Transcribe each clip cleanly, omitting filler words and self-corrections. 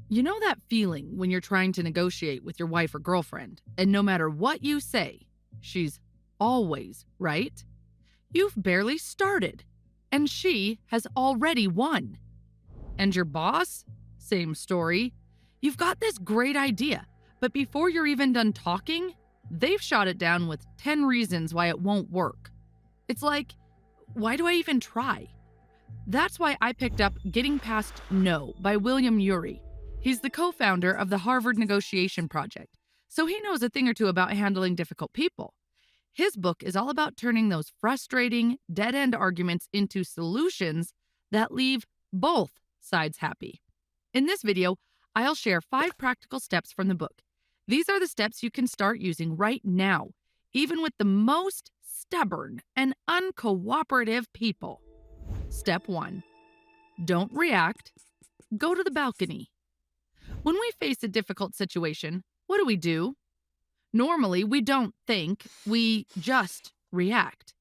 You know that feeling when you're trying to negotiate with your wife or girlfriend, and no matter what you say, she's always right? You've barely started, and she has already won. And your boss? Same story. You've got this great idea, but before you're even done talking, they've shot it down with 10 reasons why it won't work. It's like, why do I even try? That's why I picked up Getting Past No by William Ury. He's the co-founder of the Harvard Negotiation Project, so he knows a thing or two about handling difficult people. His book is all about turning those frustrating, dead-end arguments into solutions that leave both sides happy. In this video, I'll share 5 practical steps from the book. These are the steps you can start using right now, even with the most stubborn and uncooperative people. Step 1. Don't react. Go to the balcony. When we face a difficult situation, what do? Normally, we don't think, we just react.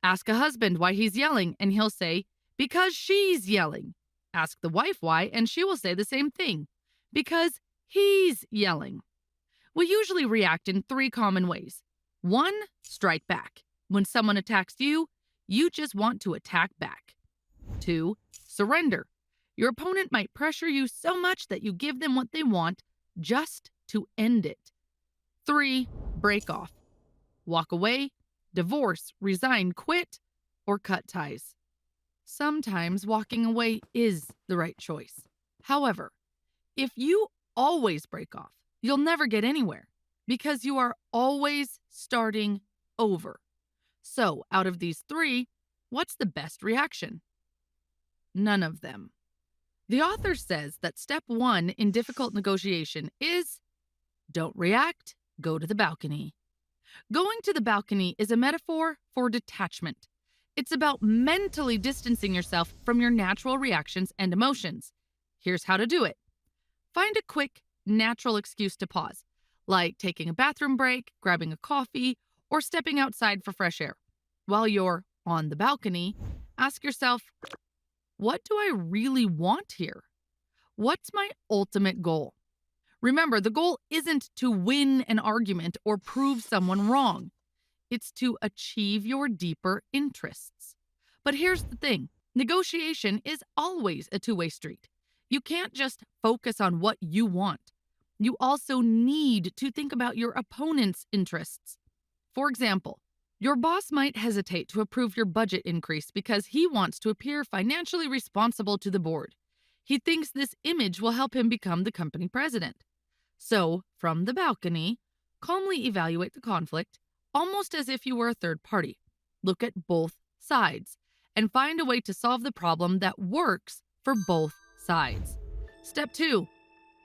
Ask a husband why he's yelling, and he'll say, because she's yelling. Ask the wife why, and she will say the same thing, because he's yelling. We usually react in 3 common ways. 1, strike back. When someone attacks you, you just want to attack back. 2, surrender. Your opponent might pressure you so much that you give them what they want just to end it. 3, break off. Walk away, divorce, resign, quit, or cut ties. Sometimes walking away is the right choice. However, if you always break off, you'll never get anywhere because you are always starting over. So, out of these 3, what's the best reaction? None of them. The author says that step 1 in difficult negotiation is don't react, go to the balcony. Going to the balcony is a metaphor for detachment. It's about mentally distancing yourself from your natural reactions and emotions. Here's how to do it. Find a quick, natural excuse to pause, like taking a bathroom break, grabbing a coffee, or stepping outside for fresh air. While you're on the balcony, ask yourself, what do I really want here? What's my ultimate goal? Remember, the goal isn't to win an argument or prove someone wrong. It's to achieve your deeper interests. But here's the thing. Negotiation is always a two-way street. You can't just focus on what you want. You also need to think about your opponent's interests. For example, your boss might hesitate to approve your budget increase because he wants to appear financially responsible to the board. He thinks this image will help him become the company president. So, from the balcony, calmly evaluate the conflict, almost as if you were a third party. Look at both sides and find a way to solve the problem that works for both sides. Step 2,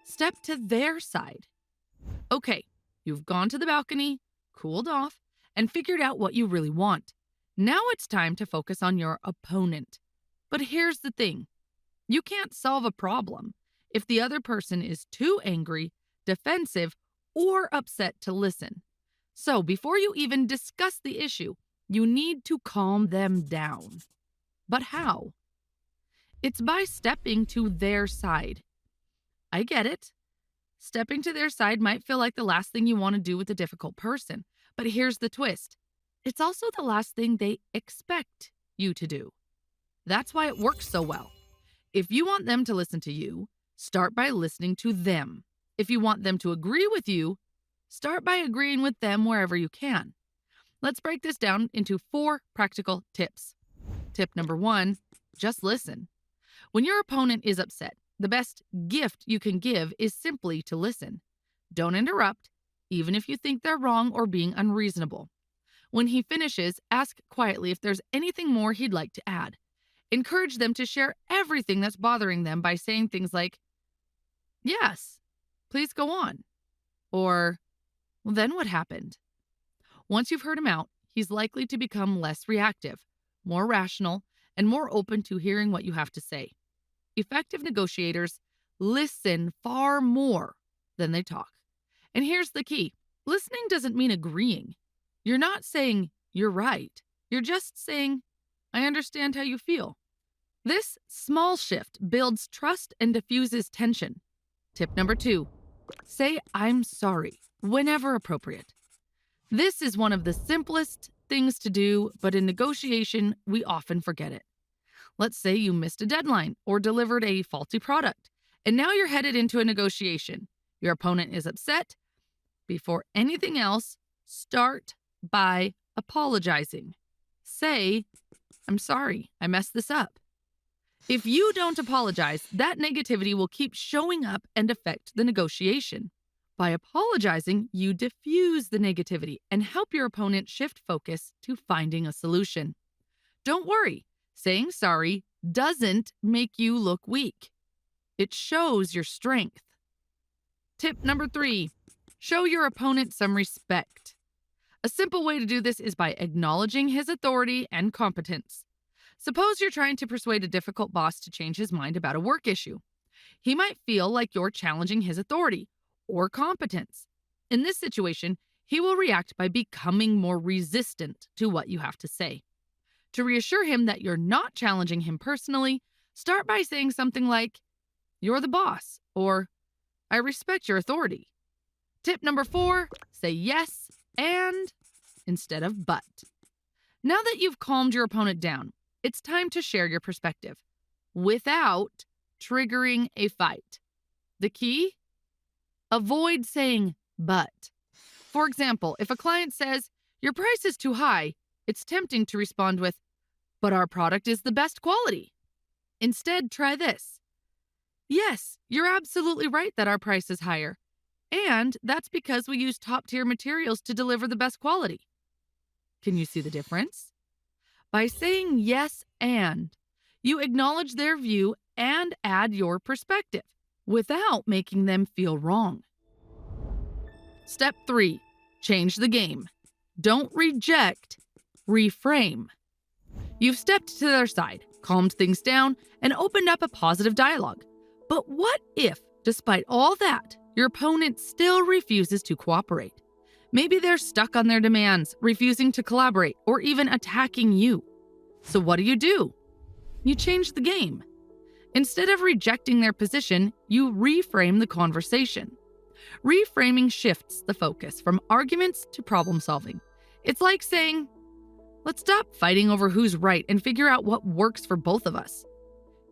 step to their side. Okay, you've gone to the balcony, cooled off, and figured out what you really want. Now it's time to focus on your opponent. But here's the thing. You can't solve a problem if the other person is too angry, defensive, or upset to listen. So before you even discuss the issue, you need to calm them down. But how? It's by stepping to their side. I get it. Stepping to their side might feel like the last thing you want to do with a difficult person. But here's the twist. It's also the last thing they expect you to do. That's why it works so well. If you want them to listen to you, start by listening to them. If you want them to agree with you, start by agreeing with them wherever you can. Let's break this down into 4 practical tips. Tip number 1, just listen. When your opponent is upset, the best gift you can give is simply to listen. Don't interrupt, even if you think they're wrong or being unreasonable. When he finishes, ask quietly if there's anything more he'd like to add. Encourage them to share everything that's bothering them by saying things like, yes, please go on. Or, well, then what happened? Once you've heard him out, he's likely to become less reactive, more rational, and more open to hearing what you have to say. Effective negotiators listen far more than they talk. And here's the key. Listening doesn't mean agreeing. You're not saying you're right. You're just saying, I understand how you feel. This small shift builds trust and diffuses tension. Tip number 2, say I'm sorry whenever appropriate. This is one of the simplest things to do, but in negotiation, we often forget it. Let's say you missed a deadline or delivered a faulty product, and now you're headed into a negotiation. Your opponent is upset. Before anything else, start by apologizing. Say, I'm sorry, I messed this up. If you don't apologize, that negativity will keep showing up and affect the negotiation. By apologizing, you diffuse the negativity and help your opponent shift focus to finding a solution. Don't worry, saying sorry doesn't make you look weak. It shows your strength. Tip number 3, show your opponent some respect. A simple way to do this is by acknowledging his authority and competence. Suppose you're trying to persuade a difficult boss to change his mind about a work issue. He might feel like you're challenging his authority or competence. In this situation, he will react by becoming more resistant to what you have to say. To reassure him that you're not challenging him personally, start by saying something like, "You're the boss," or "I respect your authority." Tip number 4, say yes and instead of but. Now that you've calmed your opponent down, it's time to share your perspective without triggering a fight. The key? Avoid saying but. For example, if a client says, "Your price is too high," it's tempting to respond with, "But our product is the best quality." Instead, try this. "Yes, you're absolutely right that our price is higher. And that's because we use top-tier materials to deliver the best quality." Can you see the difference? By saying yes and, you acknowledge their view and add your perspective without making them feel wrong. Step 3, change the game. Don't reject, reframe. You've stepped to their side, calmed things down, and opened up a positive dialogue. But what if, despite all that, your opponent still refuses to cooperate? Maybe they're stuck on their demands, refusing to collaborate, or even attacking you. So what do? You change the game. Instead of rejecting their position, you reframe the conversation. Reframing shifts the focus from arguments to problem solving. It's like saying, "Let's stop fighting over who's right and figure out what works for both of us."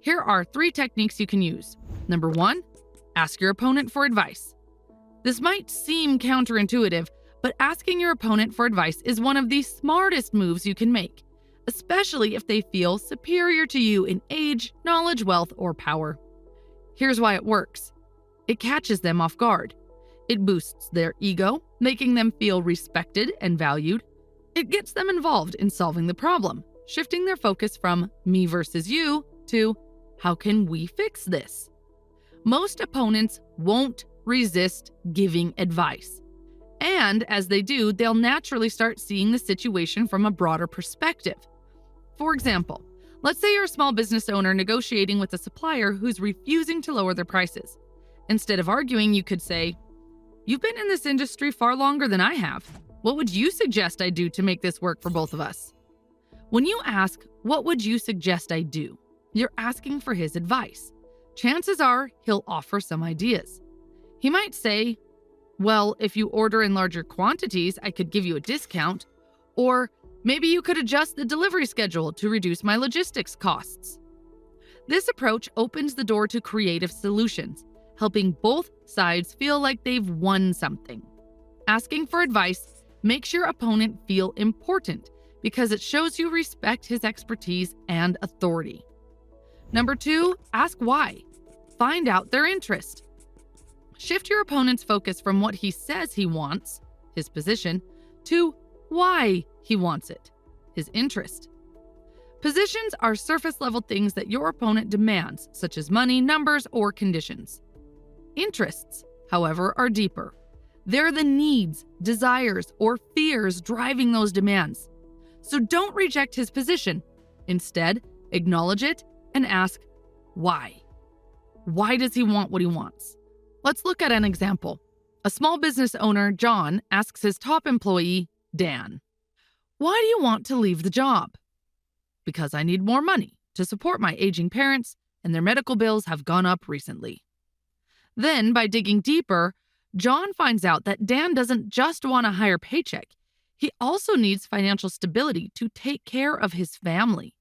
Here are 3 techniques you can use. Number 1, ask your opponent for advice. This might seem counterintuitive, but asking your opponent for advice is one of the smartest moves you can make, especially if they feel superior to you in age, knowledge, wealth, or power. Here's why it works. It catches them off guard. It boosts their ego, making them feel respected and valued. It gets them involved in solving the problem, shifting their focus from me versus you to how can we fix this? Most opponents won't resist giving advice. And as they do, they'll naturally start seeing the situation from a broader perspective. For example, let's say you're a small business owner negotiating with a supplier who's refusing to lower their prices. Instead of arguing, you could say, "You've been in this industry far longer than I have. What would you suggest I do to make this work for both of us?" When you ask, "What would you suggest I do?" you're asking for his advice. Chances are he'll offer some ideas. He might say, "Well, if you order in larger quantities, I could give you a discount," or "Maybe you could adjust the delivery schedule to reduce my logistics costs." This approach opens the door to creative solutions, helping both sides feel like they've won something. Asking for advice makes your opponent feel important because it shows you respect his expertise and authority. Number 2, ask why. Find out their interest. Shift your opponent's focus from what he says he wants, his position, to why he wants it, his interest. Positions are surface-level things that your opponent demands, such as money, numbers, or conditions. Interests, however, are deeper. They're the needs, desires, or fears driving those demands. So don't reject his position. Instead, acknowledge it and ask, why? Why does he want what he wants? Let's look at an example. A small business owner, John, asks his top employee, Dan, "Why do you want to leave the job?" "Because I need more money to support my aging parents, and their medical bills have gone up recently." Then, by digging deeper, John finds out that Dan doesn't just want a higher paycheck. He also needs financial stability to take care of his family.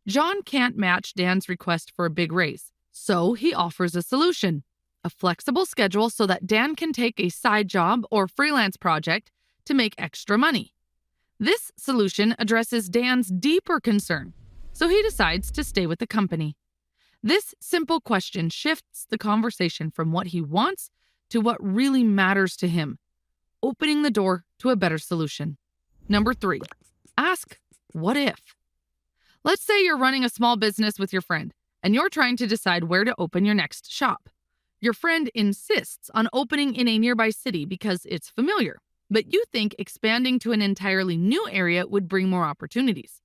John can't match Dan's request for a big raise, so he offers a solution: a flexible schedule so that Dan can take a side job or freelance project to make extra money. This solution addresses Dan's deeper concern, so he decides to stay with the company. This simple question shifts the conversation from what he wants to what really matters to him, opening the door to a better solution. Number 3, ask, what if? Let's say you're running a small business with your friend, and you're trying to decide where to open your next shop. Your friend insists on opening in a nearby city because it's familiar, but you think expanding to an entirely new area would bring more opportunities.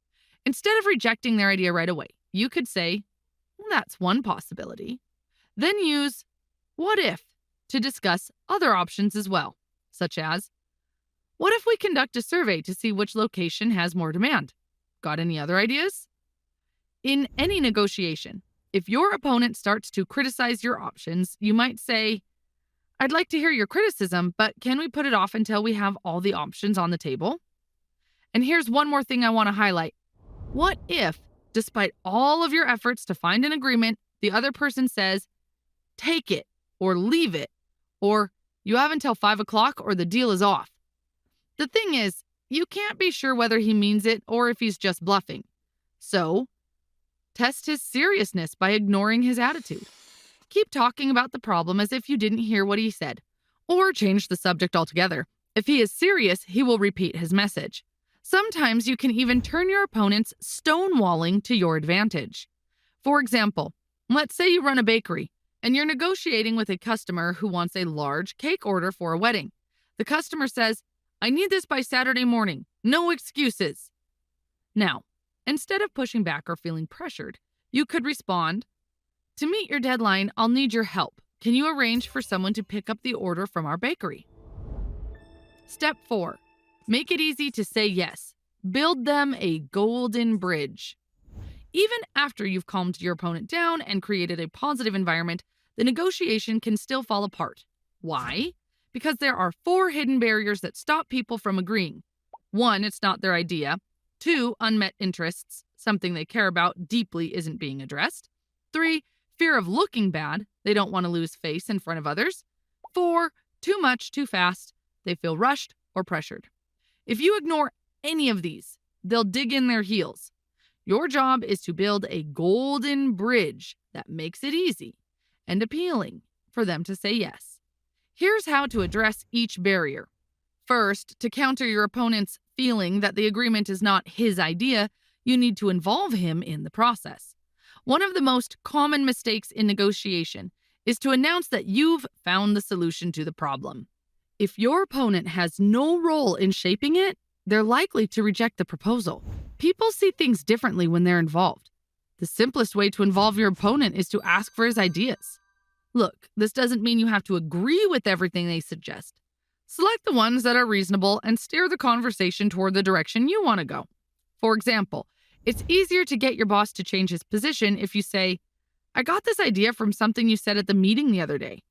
Instead of rejecting their idea right away, you could say, that's one possibility. Then use what if to discuss other options as well, such as, what if we conduct a survey to see which location has more demand? Got any other ideas? In any negotiation, if your opponent starts to criticize your options, you might say, I'd like to hear your criticism, but can we put it off until we have all the options on the table? And here's one more thing I want to highlight. What if, despite all of your efforts to find an agreement, the other person says, take it, or leave it, or you have until 5 o'clock or the deal is off? The thing is, you can't be sure whether he means it or if he's just bluffing. So, test his seriousness by ignoring his attitude. Keep talking about the problem as if you didn't hear what he said, or change the subject altogether. If he is serious, he will repeat his message. Sometimes you can even turn your opponent's stonewalling to your advantage. For example, let's say you run a bakery and you're negotiating with a customer who wants a large cake order for a wedding. The customer says, I need this by Saturday morning. No excuses. Now, instead of pushing back or feeling pressured, you could respond, to meet your deadline, I'll need your help. Can you arrange for someone to pick up the order from our bakery? Step 4. Make it easy to say yes. Build them a golden bridge. Even after you've calmed your opponent down and created a positive environment, the negotiation can still fall apart. Why? Because there are 4 hidden barriers that stop people from agreeing. 1, it's not their idea. 2, unmet interests, something they care about deeply isn't being addressed. 3, fear of looking bad, they don't want to lose face in front of others. 4, too much, too fast, they feel rushed or pressured. If you ignore any of these, they'll dig in their heels. Your job is to build a golden bridge that makes it easy and appealing for them to say yes. Here's how to address each barrier. First, to counter your opponent's feeling that the agreement is not his idea, you need to involve him in the process. One of the most common mistakes in negotiation is to announce that you've found the solution to the problem. If your opponent has no role in shaping it, they're likely to reject the proposal. People see things differently when they're involved. The simplest way to involve your opponent is to ask for his ideas. Look, this doesn't mean you have to agree with everything they suggest. Select the ones that are reasonable and steer the conversation toward the direction you want to go. For example, it's easier to get your boss to change his position if you say, I got this idea from something you said at the meeting the other day.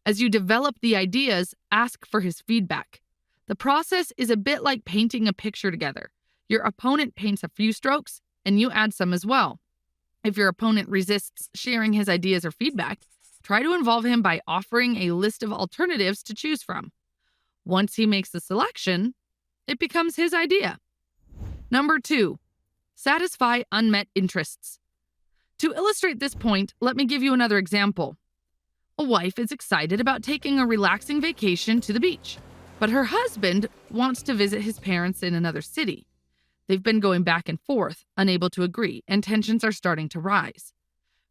As you develop the ideas, ask for his feedback. The process is a bit like painting a picture together. Your opponent paints a few strokes, and you add some as well. If your opponent resists sharing his ideas or feedback, try to involve him by offering a list of alternatives to choose from. Once he makes the selection, it becomes his idea. Number 2, satisfy unmet interests. To illustrate this point, let me give you another example. A wife is excited about taking a relaxing vacation to the beach, but her husband wants to visit his parents in another city. They've been going back and forth, unable to agree, and tensions are starting to rise.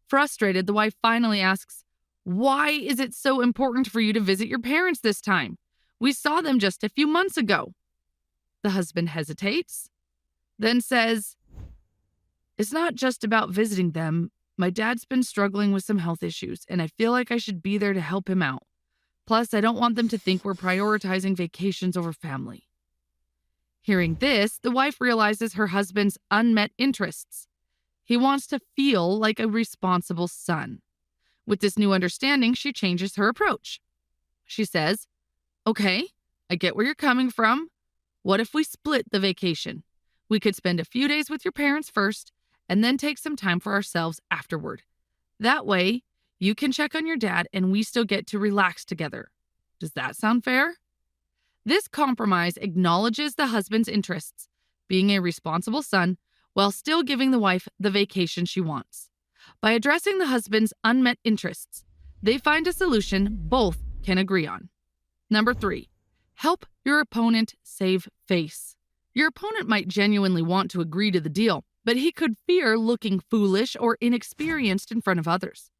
Frustrated, the wife finally asks, why is it so important for you to visit your parents this time? We saw them just a few months ago. The husband hesitates, then says, it's not just about visiting them. My dad's been struggling with some health issues, and I feel like I should be there to help him out. Plus, I don't want them to think we're prioritizing vacations over family. Hearing this, the wife realizes her husband's unmet interests. He wants to feel like a responsible son. With this new understanding, she changes her approach. She says, "Okay, I get where you're coming from. What if we split the vacation? We could spend a few days with your parents first and then take some time for ourselves afterward. That way, you can check on your dad and we still get to relax together. Does that sound fair?" This compromise acknowledges the husband's interests, being a responsible son, while still giving the wife the vacation she wants. By addressing the husband's unmet interests, they find a solution both can agree on. Number 3, help your opponent save face. Your opponent might genuinely want to agree to the deal, but he could fear looking foolish or inexperienced in front of others,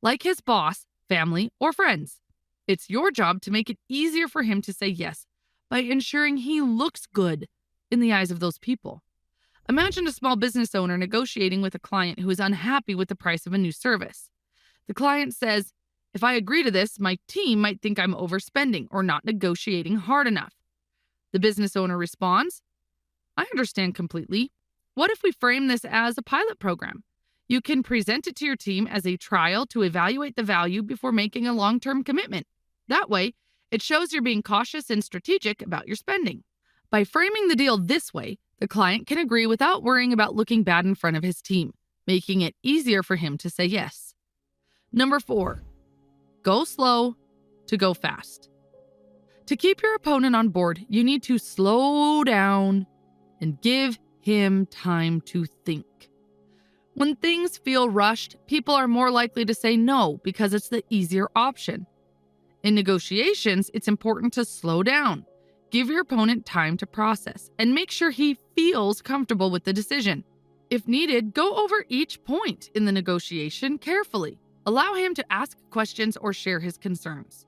like his boss, family, or friends. It's your job to make it easier for him to say yes by ensuring he looks good in the eyes of those people. Imagine a small business owner negotiating with a client who is unhappy with the price of a new service. The client says, "If I agree to this, my team might think I'm overspending or not negotiating hard enough." The business owner responds, "I understand completely. What if we frame this as a pilot program? You can present it to your team as a trial to evaluate the value before making a long-term commitment. That way, it shows you're being cautious and strategic about your spending." By framing the deal this way, the client can agree without worrying about looking bad in front of his team, making it easier for him to say yes. Number 4, go slow to go fast. To keep your opponent on board, you need to slow down and give him time to think. When things feel rushed, people are more likely to say no because it's the easier option. In negotiations, it's important to slow down, give your opponent time to process, and make sure he feels comfortable with the decision. If needed, go over each point in the negotiation carefully. Allow him to ask questions or share his concerns.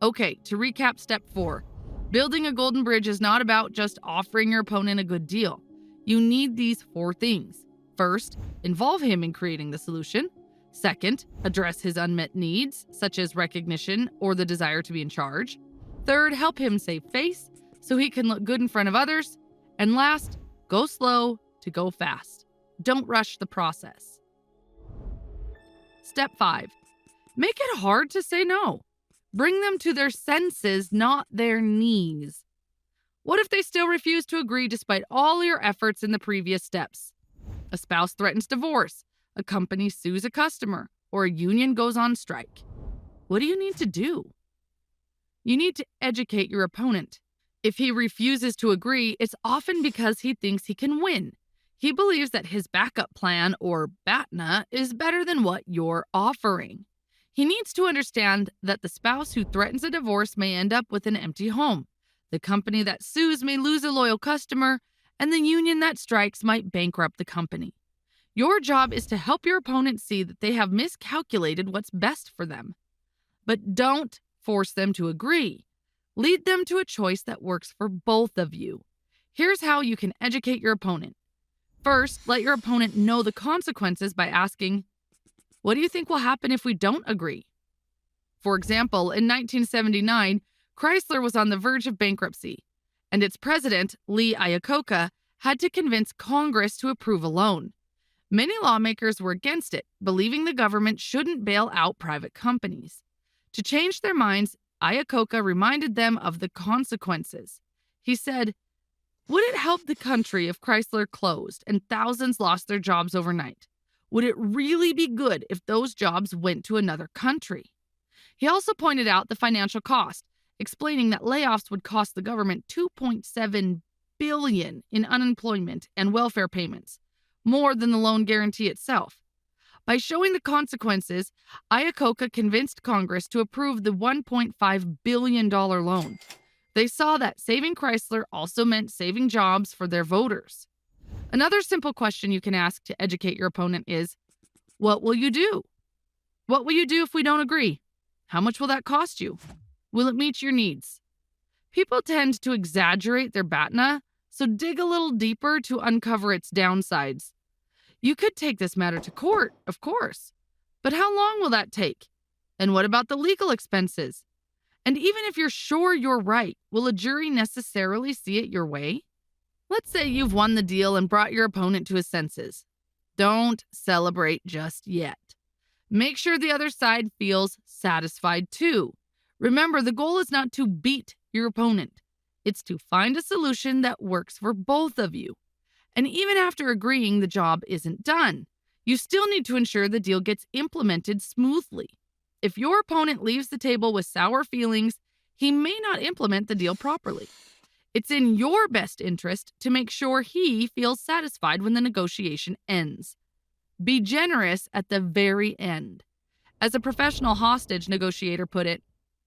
Okay, to recap step 4, building a golden bridge is not about just offering your opponent a good deal. You need these 4 things. First, involve him in creating the solution. Second, address his unmet needs, such as recognition or the desire to be in charge. Third, help him save face so he can look good in front of others. And last, go slow to go fast. Don't rush the process. Step 5, make it hard to say no. Bring them to their senses, not their knees. What if they still refuse to agree despite all your efforts in the previous steps? A spouse threatens divorce, a company sues a customer, or a union goes on strike. What do you need to do? You need to educate your opponent. If he refuses to agree, it's often because he thinks he can win. He believes that his backup plan, or BATNA, is better than what you're offering. He needs to understand that the spouse who threatens a divorce may end up with an empty home. The company that sues may lose a loyal customer, and the union that strikes might bankrupt the company. Your job is to help your opponent see that they have miscalculated what's best for them. But don't force them to agree. Lead them to a choice that works for both of you. Here's how you can educate your opponent. First, let your opponent know the consequences by asking, "What do you think will happen if we don't agree?" For example, in 1979, Chrysler was on the verge of bankruptcy, and its president, Lee Iacocca, had to convince Congress to approve a loan. Many lawmakers were against it, believing the government shouldn't bail out private companies. To change their minds, Iacocca reminded them of the consequences. He said, "Would it help the country if Chrysler closed and thousands lost their jobs overnight? Would it really be good if those jobs went to another country?" He also pointed out the financial cost, explaining that layoffs would cost the government $2.7 billion in unemployment and welfare payments, more than the loan guarantee itself. By showing the consequences, Iacocca convinced Congress to approve the $1.5 billion loan. They saw that saving Chrysler also meant saving jobs for their voters. Another simple question you can ask to educate your opponent is, "What will you do? What will you do if we don't agree? How much will that cost you? Will it meet your needs?" People tend to exaggerate their BATNA, so dig a little deeper to uncover its downsides. You could take this matter to court, of course. But how long will that take? And what about the legal expenses? And even if you're sure you're right, will a jury necessarily see it your way? Let's say you've won the deal and brought your opponent to his senses. Don't celebrate just yet. Make sure the other side feels satisfied too. Remember, the goal is not to beat your opponent. It's to find a solution that works for both of you. And even after agreeing the job isn't done, you still need to ensure the deal gets implemented smoothly. If your opponent leaves the table with sour feelings, he may not implement the deal properly. It's in your best interest to make sure he feels satisfied when the negotiation ends. Be generous at the very end. As a professional hostage negotiator put it,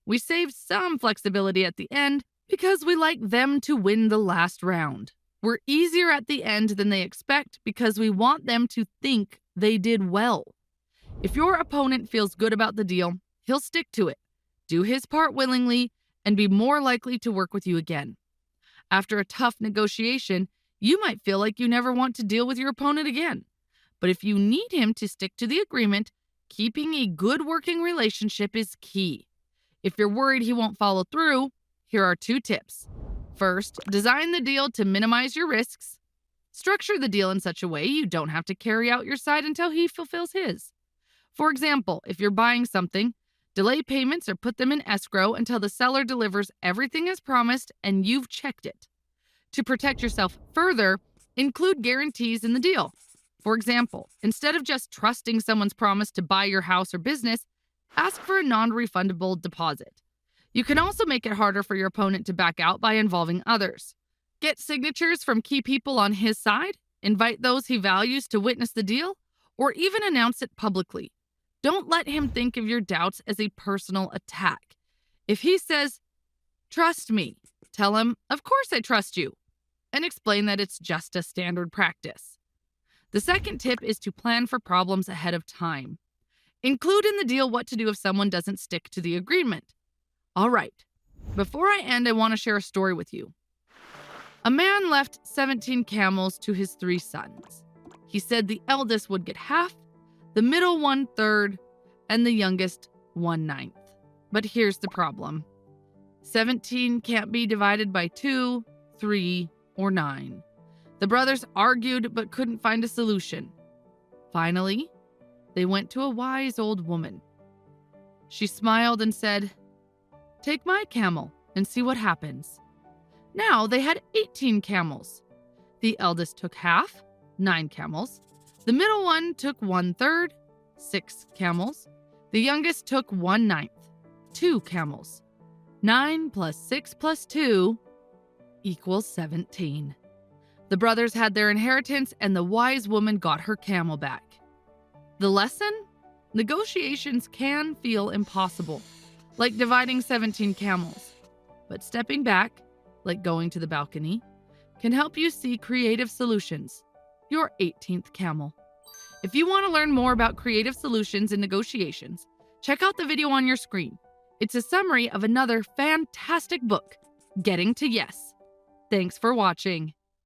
we save some flexibility at the end because we like them to win the last round. We're easier at the end than they expect because we want them to think they did well. If your opponent feels good about the deal, he'll stick to it, do his part willingly, and be more likely to work with you again. After a tough negotiation, you might feel like you never want to deal with your opponent again. But if you need him to stick to the agreement, keeping a good working relationship is key. If you're worried he won't follow through, here are 2 tips. First, design the deal to minimize your risks. Structure the deal in such a way you don't have to carry out your side until he fulfills his. For example, if you're buying something, delay payments or put them in escrow until the seller delivers everything as promised and you've checked it. To protect yourself further, include guarantees in the deal. For example, instead of just trusting someone's promise to buy your house or business, ask for a non-refundable deposit. You can also make it harder for your opponent to back out by involving others. Get signatures from key people on his side, invite those he values to witness the deal, or even announce it publicly. Don't let him think of your doubts as a personal attack. If he says, "Trust me," tell him, "Of course I trust you," and explain that it's just a standard practice. The second tip is to plan for problems ahead of time. Include in the deal what to do if someone doesn't stick to the agreement. All right, before I end, I want to share a story with you. A man left 17 camels to his 3 sons. He said the eldest would get half, the middle 1/3, and the youngest 1/9. But here's the problem. 17 can't be divided by 2, 3, or 9. The brothers argued but couldn't find a solution. Finally, they went to a wise old woman. She smiled and said, "Take my camel and see what happens." Now they had 18 camels. The eldest took half, 9 camels. The middle one took 1/3, 6 camels. The youngest took 1/9, 2 camels. 9 plus 6 plus 2 equals 17. The brothers had their inheritance and the wise woman got her camel back. The lesson? Negotiations can feel impossible, like dividing 17 camels. But stepping back, like going to the balcony, can help you see creative solutions, your 18th camel. If you want to learn more about creative solutions in negotiations, check out the video on your screen. It's a summary of another fantastic book, Getting to Yes. Thanks for watching.